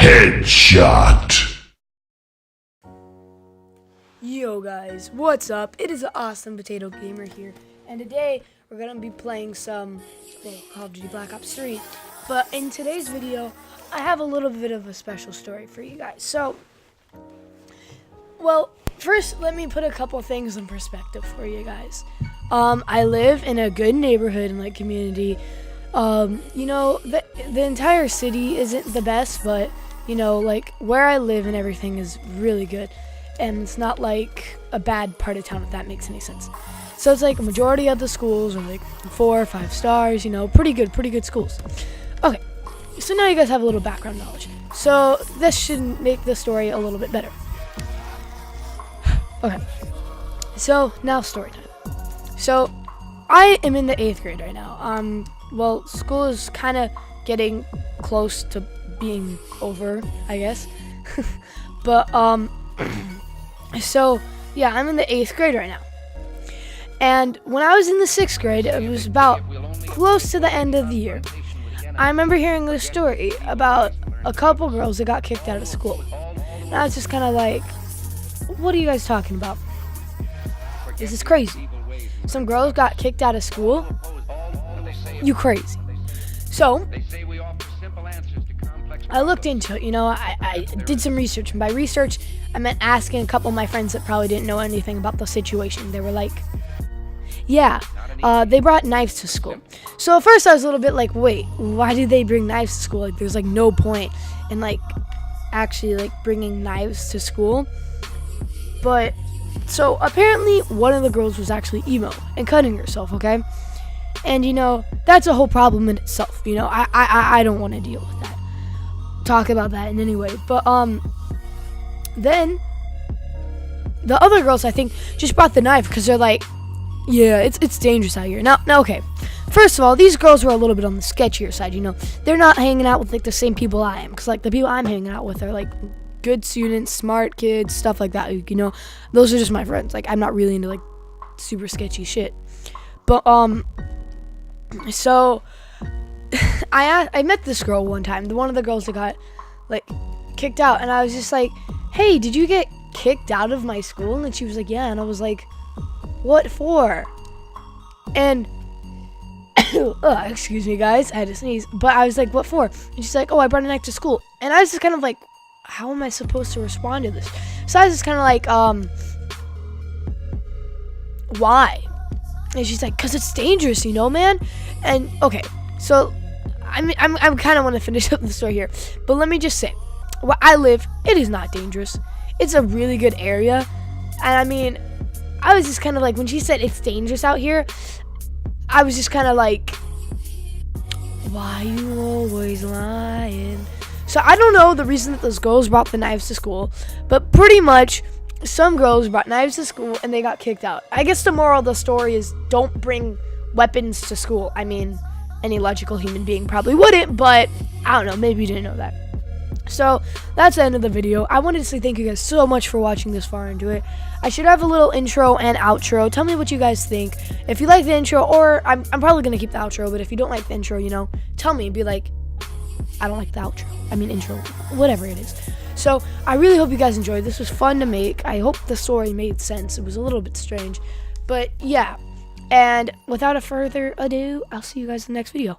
Headshot. Yo guys, what's up? It is Awesome Potato Gamer here, and today we're gonna be playing some Call of Duty Black Ops 3. But in today's video, I have a little bit of a special story for you guys. So, well, first let me put a couple things in perspective for you guys. I live in a good neighborhood and like community. You know, the entire city isn't the best, but you know, like where I live and everything is really good. And it's not like a bad part of town, if that makes any sense. So it's like a majority of the schools are like 4 or 5 stars, you know, pretty good schools. Okay, so now you guys have a little background knowledge. So this should make the story a little bit better. Okay, so now story time. So I am in the 8th grade right now. Well, school is kind of getting close to being over, I guess. But, so, yeah, I'm in the 8th grade right now. And when I was in the 6th grade, it was about close to the end of the year. I remember hearing this story about a couple girls that got kicked out of school. And I was just kind of like, what are you guys talking about? This is crazy. Some girls got kicked out of school? You crazy. So, I looked into it, you know, I did some research, and by research, I meant asking a couple of my friends that probably didn't know anything about the situation. They were like, yeah, they brought knives to school. So at first I was a little bit like, wait, why did they bring knives to school? Like, there's like no point in like actually like bringing knives to school. But, so apparently one of the girls was actually emo and cutting herself, okay? And you know, that's a whole problem in itself, you know, I don't want to deal with that. Talk about that in any way. But then the other girls, I think, just brought the knife because they're like, yeah, it's dangerous out here. Now okay, first of all, these girls were a little bit on the sketchier side, you know. They're not hanging out with like the same people I am, because like the people I'm hanging out with are like good students, smart kids, stuff like that, you know. Those are just my friends. Like, I'm not really into like super sketchy shit. But so I met this girl one time, one of the girls that got like kicked out, and I was just like, hey, did you get kicked out of my school? And then she was like, yeah. And I was like, what for? And excuse me guys, I had to sneeze, but I was like, what for? And she's like, oh, I brought a knife to school. And I was just kind of like, how am I supposed to respond to this? So I was just kind of like, why? And she's like, cause it's dangerous, you know, man. And okay, so I'm kind of want to finish up the story here, but let me just say, where I live, it is not dangerous. It's a really good area, and I mean, I was just kind of like, when she said it's dangerous out here, I was just kind of like, why you always lying? So I don't know the reason that those girls brought the knives to school, but pretty much some girls brought knives to school and they got kicked out. I guess the moral of the story is don't bring weapons to school. I mean, any logical human being probably wouldn't, but I don't know, maybe you didn't know that. So that's the end of the video. I wanted to say thank you guys so much for watching this far into it. I should have a little intro and outro. Tell me what you guys think. If you like the intro, or I'm probably gonna keep the outro, but if you don't like the intro, you know, tell me and be like, I don't like the outro. I mean intro, whatever it is. So I really hope you guys enjoyed. This was fun to make. I hope the story made sense. It was a little bit strange, but yeah. And without a further ado, I'll see you guys in the next video.